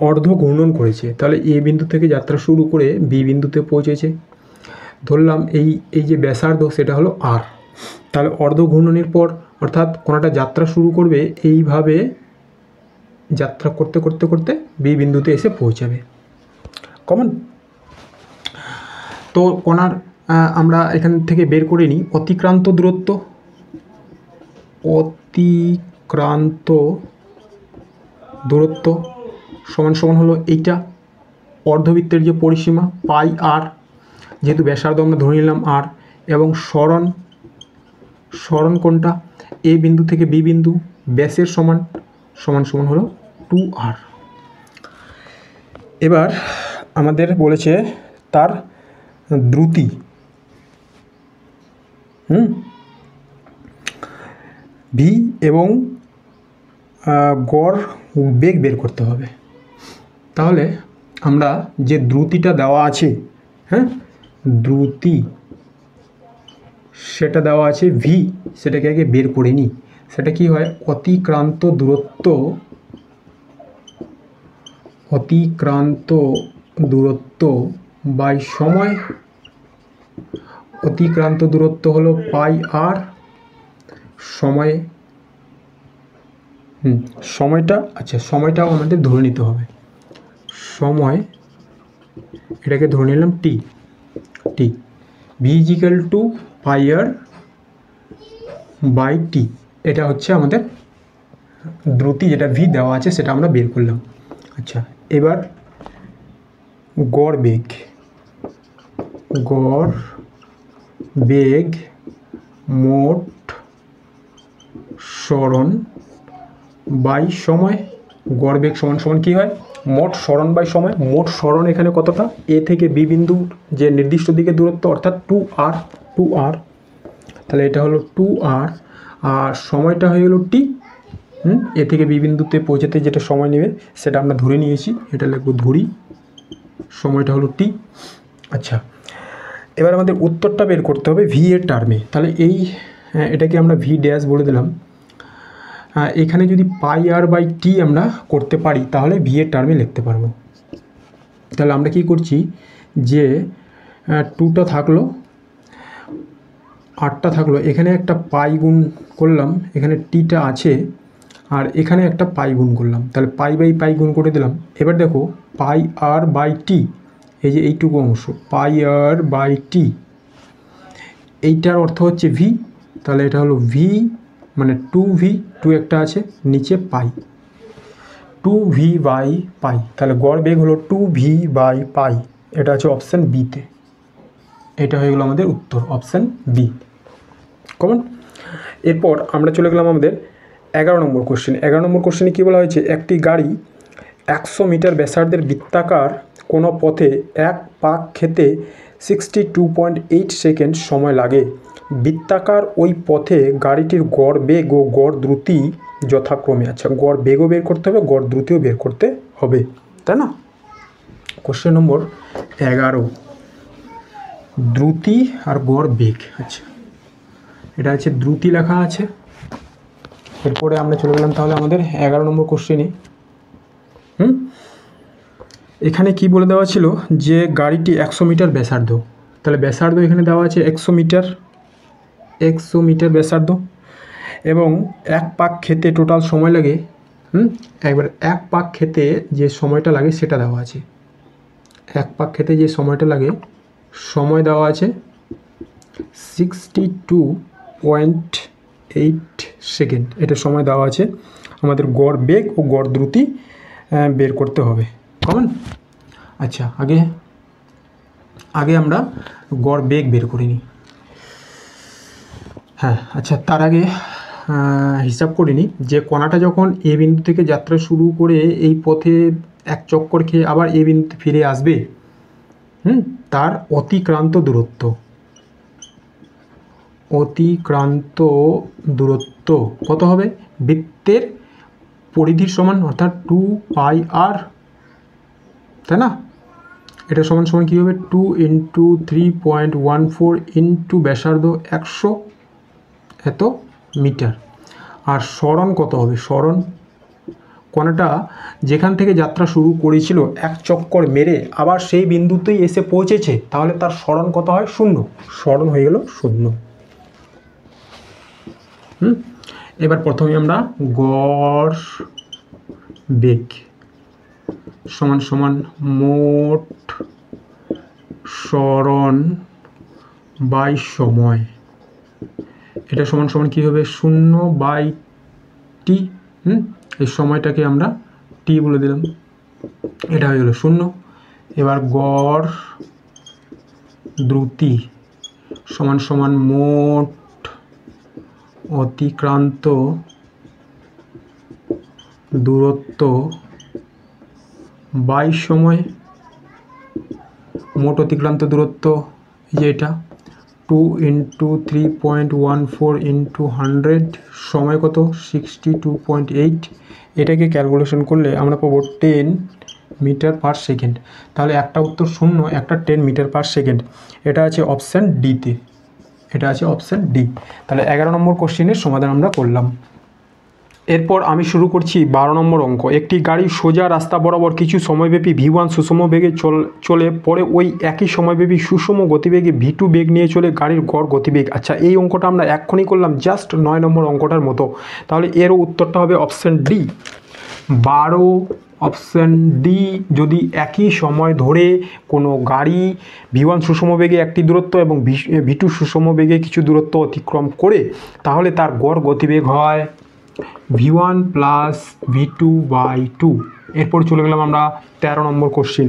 [SPEAKER 1] অর্ধ ঘূর্ণন করেছে, তাহলে এ বিন্দু থেকে যাত্রা শুরু করে বি বিন্দুতে পৌঁছেছে। ধরলাম এই যে ব্যাসার্ধ সেটা হলো আর, তাহলে অর্ধ ঘূর্ণনের পর অর্থাৎ কণাটা যাত্রা শুরু করবে, এইভাবে যাত্রা করতে করতে করতে বি বিন্দুতে এসে পৌঁছাবে, কমন। তো কণার আমরা এখান থেকে বের করে নিই অতিক্রান্ত দূরত্ব, অতিক্রান্ত দূরত্ব সমান সমান হলো এইটা, অর্ধবৃত্তের যে পরিসীমা পাই আর, যেহেতু ব্যাসার্ধ আমরা ধরে নিলাম আর, এবং সরণ কোনটা, এ বিন্দু থেকে বি বিন্দু, ব্যাসের সমান সমান সমান হলো 2r। এবার আমাদের বলেছে তার দ্রুতি, ভি এবং গড় বেগ বের করতে হবে। তাহলে আমরা যে দ্রুতিটা দেওয়া আছে, হ্যাঁ, দ্রুতি সেটা দেওয়া আছে ভি, সেটাকে আগে বের করে নিই। সেটা কি হয়, অতিক্রান্ত দূরত্ব বাই সময়। অতিক্রান্ত দূরত্ব হলো পাই আর, সময়টা, আচ্ছা সময়টাও আমাদের ধরে নিতে হবে। সময় এটাকে ধরে নিলাম T V equal to pi R by T. এটা হচ্ছে আমাদের দ্রুতি, যেটা ভি দেওয়া আছে সেটা আমরা বের করলাম। আচ্ছা, এবার গড় বেগ মোট সরণ বাই সময়। গড় বেগ সমান সমান কী হয়, মোট সরণ বাই সময়। মোট সরণ এখানে কতটা, এ থেকে বি বিন্দু যে নির্দিষ্ট দিকে দূরত্ব, অর্থাৎ 2r, তাহলে এটা হলো 2r, আর সময়টা হয়ে গেল টি। এ থেকে বি বিন্দুতে পৌঁছাতে যেটা সময় নেবে সেটা আমরা ধরে নিয়েছি, এটা লিখব ধরি, সময়টা হলো টি। আচ্ছা, এবার আমাদের উত্তরটা বের করতে হবে ভি এর টার্মে। তাহলে এটাকে আমরা ভি ড্যাশ বলে দিলাম। এখানে যদি পাই আর বাই টি আমরা করতে পারি তাহলে ভি এর টার্মে লিখতে পারবো। তাহলে আমরা কি করছি, যে 2টা থাকলো, 8টা থাকলো, এখানে একটা পাই গুণ করলাম, এখানে টিটা আছে, আর এখানে একটা পাই গুণ করলাম, তাহলে পাই বাই পাই গুণ করে দিলাম। এবার দেখো পাই আর বাই টি, এই যে এইটুকু অংশ পাই আর বাই টি, এইটার অর্থ হচ্ছে ভি, তাহলে এটা হলো ভি মানে 2v, 2 একটা আছে, নিচে পাই, 2v বাই পাই, তাহলে গড় বেগ হলো 2v বাই পাই। এটা আছে অপশান বিতে, এটা হয়ে গেল আমাদের উত্তর, অপশান বি কমন। এরপর আমরা চলে গেলাম আমাদের 11 নম্বর কোশ্চেন। 11 নম্বর কোশ্চেনে কী বলা হয়েছে, একটি গাড়ি 100 মিটার ব্যাসার্ধের বৃত্তাকার কোনো পথে এক পাক খেতে 62.8 সেকেন্ড সময় লাগে। বৃত্তাকার ওই পথে গাড়িটির গড় বেগ ও গড় দ্রুতি যথাক্রমে। আচ্ছা, গড় বেগও বের করতে হবে, গড় দ্রুতিও বের করতে হবে, তাই না? কোশ্চেন নম্বর 11, দ্রুতি আর গড় বেগ। আচ্ছা, এটা আছে দ্রুতি লেখা আছে। এরপরে আমরা চলে গেলাম তাহলে আমাদের 11 নম্বর কোশ্চেনে। এখানে কি বলে দেওয়া ছিল, যে গাড়িটি 100 মিটার ব্যাসার্ধ, তাহলে ব্যাসার্ধ এখানে দেওয়া আছে 100 মিটার ব্যাসার্ধ, এবং এক পাক খেতে টোটাল সময় লাগে, একবার এক পাক খেতে যে সময়টা লাগে সেটা দেওয়া আছে। এক পাক খেতে যে সময়টা লাগে, সময় দেওয়া আছে 62.8 সেকেন্ড, এটা সময় দেওয়া আছে। আমাদের গড় বেগ ও গড় দ্রুতি বের করতে হবে, কমন। আচ্ছা, আগে আমরা গড় বেগ বের করে নিই। হ্যাঁ, আচ্ছা, তার আগে হিসাব করে নিই যে কণাটা যখন এ বিন্দু থেকে যাত্রা শুরু করে এই পথে এক চক্কর খেয়ে আবার এ বিন্দুতে ফিরে আসবে, তার অতিক্রান্ত দূরত্ব কত হবে, বৃত্তের পরিধির সমান, অর্থাৎ 2πr, তাই না? এটা সমান সমান কী হবে, 2 × 3.14 ইন্টু ব্যাসার্ধ 100 এত মিটার। আর সরণ কত হবে, সরণ কণাটা যেখান থেকে যাত্রা শুরু করেছিল এক চক্কর মেরে আবার সেই বিন্দুতেই এসে পৌঁছেছে, তাহলে তার সরণ কত হয়, 0, সরণ হয়ে গেল 0। এবার প্রথমে আমরা গড় বেগ সমান সমান মোট সরণ বাই সময়, এটা সমান সমান কী হবে, 0/t। এই সময়টাকে আমরা টি বলে দিলাম, এটা হয়ে গেল 0। এবার গড় দ্রুতি সমান সমান মোট অতিক্রান্ত দূরত্ব বাই সময়। মোট অতিক্রান্ত দূরত্ব যে এটা 2 × 3.14 × 100 সময় কত 62.8। এটাকে ক্যালকুলেশন করলে আমরা পাবো 10 মিটার পার সেকেন্ড। তাহলে একটা উত্তর 0, একটা 10 মিটার পার সেকেন্ড। এটা আছে অপশান ডিতে, এটা আছে অপশান ডি। তাহলে 11 নম্বর কোশ্চেনের সমাধান আমরা করলাম। এরপর আমি শুরু করছি 12 নম্বর অঙ্ক। একটি গাড়ি সোজা রাস্তা বরাবর কিছু সময়ব্যাপী v1 সুষম বেগে চলে, পরে ওই একই সময়ব্যাপী সুষম গতিবেগে v2 বেগ নিয়ে চলে গাড়ির গড় গতিবেগ। আচ্ছা, এই অঙ্কটা আমরা এক্ষুনি করলাম, জাস্ট 9 নম্বর অঙ্কটার মতো। তাহলে এরও উত্তরটা হবে অপশান ডি 12, অপশান ডি। যদি একই সময় ধরে কোনো গাড়ি v1 সুষম বেগে একটি দূরত্ব এবং v2 সুষম বেগে কিছু দূরত্ব অতিক্রম করে, তাহলে তার গড় গতিবেগ হয় v1 + v2/2। এরপর চলে গেলাম আমরা 13 নম্বর কোশ্চিন।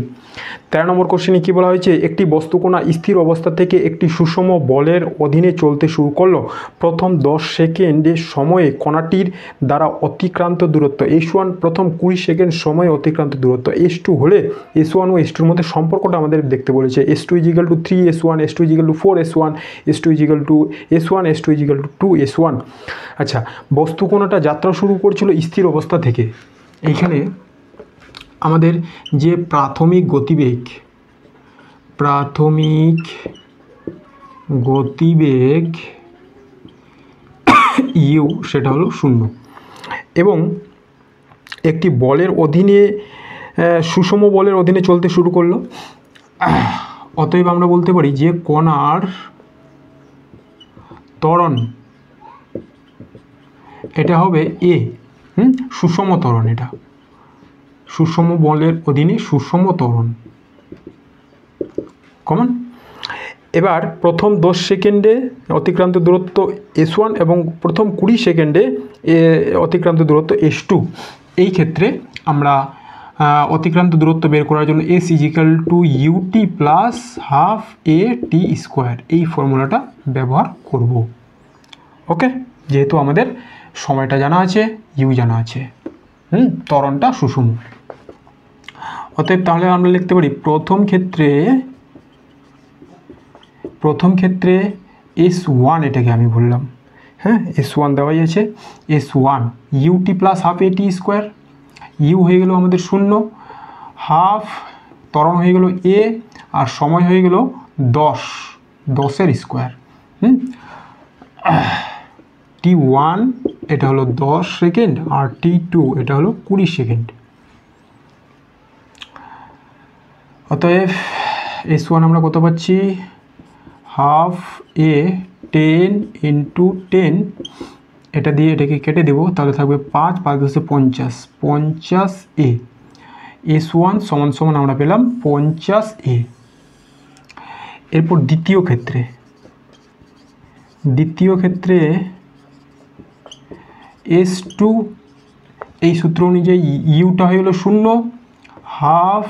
[SPEAKER 1] 13 নম্বর কোশ্চিনে কী বলা হয়েছে, একটি বস্তুকণা স্থির অবস্থা থেকে একটি সুষম বলের অধীনে চলতে শুরু করলো। প্রথম 10 সেকেন্ডের সময়ে কণাটির দ্বারা অতিক্রান্ত দূরত্ব s1, প্রথম 20 সেকেন্ড সময়ে অতিক্রান্ত দূরত্ব s2 হলে s1 ও s2 এর মধ্যে সম্পর্কটা আমাদের দেখতে বলেছে। s2 = 3s1, s2 = 4s1, s2 = s1, s2 = 2s1। আচ্ছা, বস্তুকণাটা যাত্রা শুরু করছিল স্থির অবস্থা থেকে। এইখানে আমাদের যে প্রাথমিক গতিবেগ ইউ সেটা হলো 0, এবং একটি বলের অধীনে সুষম বলের অধীনে চলতে শুরু করলো। অতএব আমরা বলতে পারি যে কণার ত্বরণ এটা হবে এ, সুষম ত্বরণ, এটা সুষম বলের অধীনে সুষম ত্বরণ কমন। এবার প্রথম 10 সেকেন্ডে অতিক্রান্ত দূরত্ব s1 এবং প্রথম 20 সেকেন্ডে অতিক্রান্ত দূরত্ব s2। এই ক্ষেত্রে আমরা অতিক্রান্ত দূরত্ব বের করার জন্য s = ut + ½ at², এই ফর্মুলাটা ব্যবহার করব। ওকে, যেহেতু আমাদের সময়টা জানা আছে, ইউ জানা আছে, ত্বরণটা সুষম। অতএব তাহলে আমরা লিখতে পারি প্রথম ক্ষেত্রে s1, এটাকে আমি বললাম, s1 দেওয়াই আছে, s1 ut + ½ at²। ইউ হয়ে গেল আমাদের 0, হাফ ত্বরণ হয়ে গেল এ, আর সময় হয়ে গেল 10-এর স্কোয়ার। t1 এটা হলো 10 সেকেন্ড, আর t2 এটা হলো 20 সেকেন্ড। অতএব s1 আমরা কত পাচ্ছি, ½ a 10 × 10, এটা দিয়ে এটাকে কেটে দেব, তাহলে থাকবে 5 × 10 = 50, 50a। s1 = আমরা পেলাম 50a। এরপর দ্বিতীয় ক্ষেত্রে s2, এই সূত্র অনুযায়ী ইউটা হয়ে গেল 0, হাফ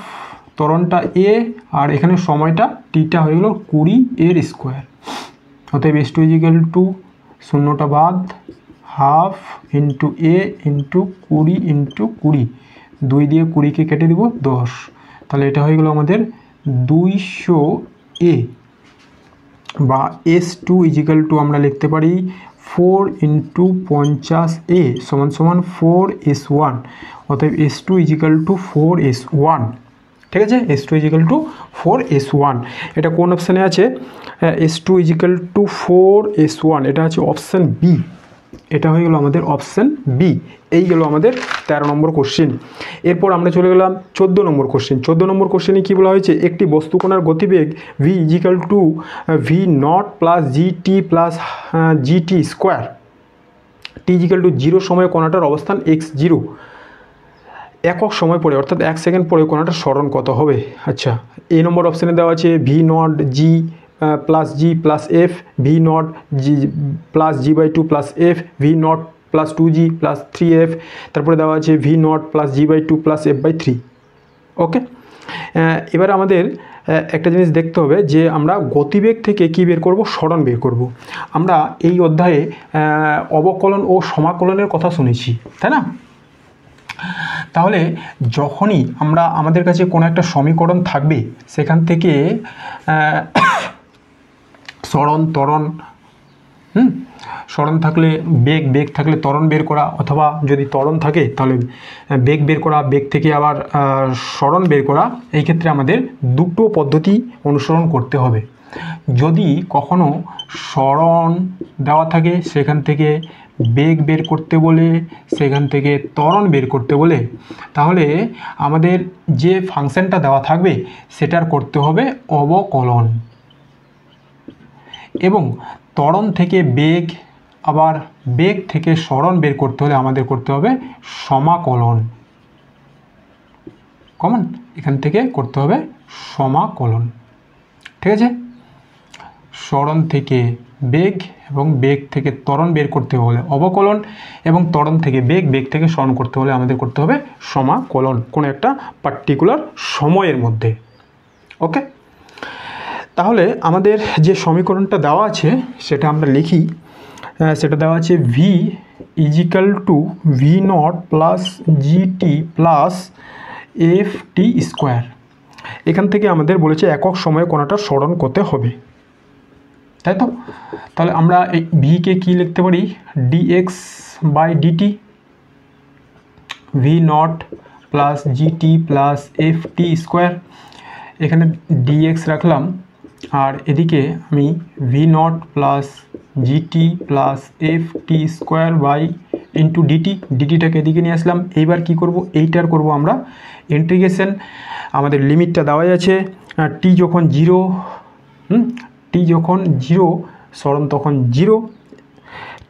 [SPEAKER 1] ত্বরণটা এ, আর এখানে সময়টা টিটা হয়ে গেল 20-এর স্কোয়ার। অতএব s2 = 0টা বাদ, ½ × a × 20 × 20, 2 দিয়ে 20কে কেটে দেব 10, তাহলে এটা হয়ে গেল আমাদের 200a। বা s2 = আমরা লিখতে পারি 4 × 50a = 4s1। অতএব s2 = 4s1। ঠিক আছে, s2 = 4s1। এটা কোন অপশানে আছে, s2 = 4s1, এটা আছে অপশান বি। এটা হয়ে গেল আমাদের অপশান বি। এই গেল আমাদের 13 নম্বর কোশ্চেন। এরপর আমরা চলে গেলাম 14 নম্বর কোশ্চেন। 14 নম্বর কোশ্চেনে কী বলা হয়েছে, একটি বস্তুকণার গতিবেগ v = v0 + gt + gt²। t = 0 সময়ে কণাটার অবস্থান x0, একক সময় পরে অর্থাৎ 1 সেকেন্ড পরে কণাটার সরণ কত হবে। আচ্ছা, এই নম্বর অপশানে দেওয়া আছে v0 g + g + f, v0 g + g/2 + f, v0 + 2g + 3f, তারপরে দেওয়া আছে v0 + g/2 + f/3। ওকে, এবার আমাদের একটা জিনিস দেখতে হবে যে আমরা গতিবেগ থেকে কি বের করব, সরণ বের করব। আমরা এই অধ্যায়ে অবকলন ও সমাকলনের কথা শুনেছি, তাই না? তাহলে যখনই আমাদের কাছে কোনো একটা সমীকরণ থাকবে, সেখান থেকে সরণ ত্বরণ, সরণ থাকলে বেগ থাকলে ত্বরণ বের করা, অথবা যদি ত্বরণ থাকে তাহলে বেগ বের করা, বেগ থেকে আবার সরণ বের করা। এই ক্ষেত্রে আমাদের দুটো পদ্ধতি অনুসরণ করতে হবে। যদি কখনো সরণ দেওয়া থাকে সেখান থেকে বেগ বের করতে বলে, সেখান থেকে ত্বরণ বের করতে বলে, তাহলে আমাদের যে ফাংশনটা দেওয়া থাকবে সেটার করতে হবে অবকলন, এবং ত্বরণ থেকে বেগ আবার বেগ থেকে সরণ বের করতে হলে আমাদের করতে হবে সমাকলন। কমন এখান থেকে করতে হবে সমাকলন। ঠিক আছে, সরণ থেকে বেগ এবং বেগ থেকে ত্বরণ বের করতে হলে অবকলন, এবং ত্বরণ থেকে বেগ থেকে সরণ করতে হলে আমাদের করতে হবে সমাকলন কোনো একটা পার্টিকুলার সময়ের মধ্যে। ওকে, তাহলে আমাদের যে সমীকরণটা দেওয়া আছে সেটা আমরা লিখি। সেটা দেওয়া আছে V equal to V not plus GT plus F T square. এখান থেকে আমাদের বলেছে একক সময়ে কোণাটা সরণ করতে হবে, তাই তো? তাহলে আমরা এই ভিকে কী লিখতে পারি? DX by DT, V not plus GT plus F T square. এখানে ডিএক্স রাখলাম, আর এদিকে আমি V not plus GT plus F T square by into DT, ডিটিটাকে এদিকে নিয়ে আসলাম। এইবার কি করব? এইটার করব আমরা ইন্টিগ্রেশন। আমাদের লিমিটটা দেওয়াই আছে, টি যখন জিরো, টি যখন জিরো সরণ তখন জিরো,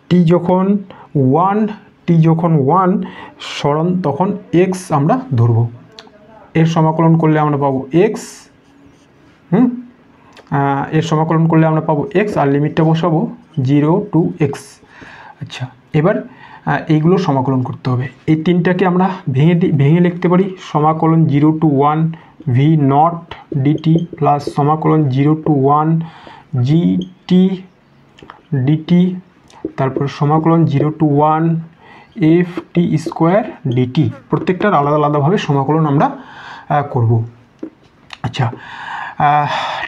[SPEAKER 1] টি যখন ওয়ান সরণ তখন এক্স আমরা ধরব। এর সমাকলন করলে আমরা পাবো এক্স, এর সমাকলন করলে আমরা পাবো এক্স, আর লিমিটটা বসাবো 0 to x। আচ্ছা, এবার এইগুলো সমাকলন করতে হবে। এই তিনটাকে আমরা ভেঙে লিখতে পারি। সমাকলন 0 to 1 V naught DT plus সমাকলন 0 to 1 জিটি ডিটি, তারপর সমাকলন 0 to 1 F T square DT. প্রত্যেকটার আলাদা আলাদাভাবে সমাকলন আমরা করব। আচ্ছা,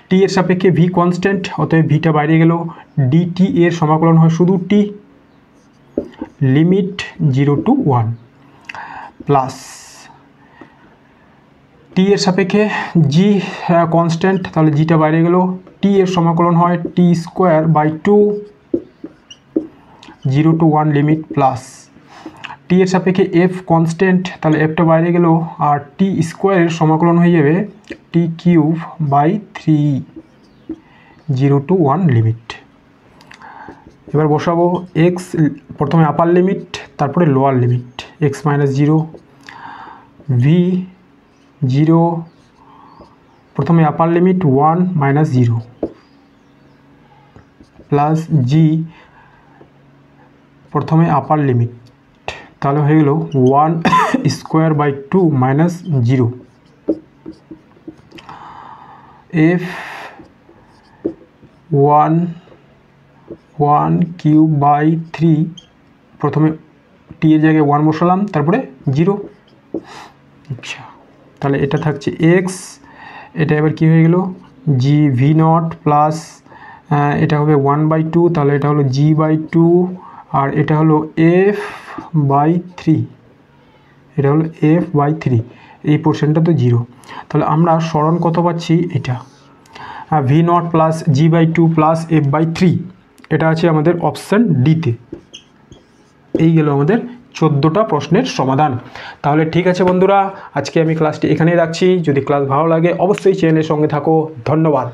[SPEAKER 1] টি এর সাপেক্ষে ভি কনস্ট্যান্ট, অতএব ভিটা বাইরে গেল। ডিটি এর সমাকলন হয় শুধু টি, লিমিট 0 to 1 প্লাস টি এর সাপেক্ষে জি কনস্ট্যান্ট, তাহলে জিটা বাইরে গেল। টি এর সমাকলন হয় T square by 2, 0 to 1 limit plus T এর সাপেক্ষে এফ কনস্ট্যান্ট, তাহলে এফটা বাইরে গেল, আর টি স্কোয়ারের সমাকলন হয়ে যাবে T cube by 3, 0 to 1 limit. এবার বসাবো এক্স, প্রথমে আপার লিমিট তারপরে lower limit, X minus 0, V 0, প্রথমে upper limit 1 minus 0 plus G, প্রথমে আপার লিমিট, তাহলে হয়ে গেল 1 square by 2 minus 0, F 1 cube by 3, প্রথমে টি এর জায়গায় 1 বসালাম তারপরে 0। আচ্ছা, তাহলে এটা থাকছে এক্স, এটা এবার কি হয়ে গেল জি ভি নট প্লাস এটা হবে 1/2, তাহলে এটা হলো জি বাই 2, আর এটা হলো এফ বাই 3, এটা হলো এফ বাই 3। এই পোর্শনটা তো 0, তাহলে আমরা সরণ কত পাচ্ছি? এটা V not plus G by 2 plus F by 3, এটা আছে আমাদের অপশান ডিতে। এই গেল আমাদের 14টা প্রশ্নের সমাধান। তাহলে ঠিক আছে বন্ধুরা, আজকে আমি ক্লাসটি এখানেই রাখছি। যদি ক্লাস ভালো লাগে অবশ্যই চ্যানেলের সঙ্গে থাকো। ধন্যবাদ।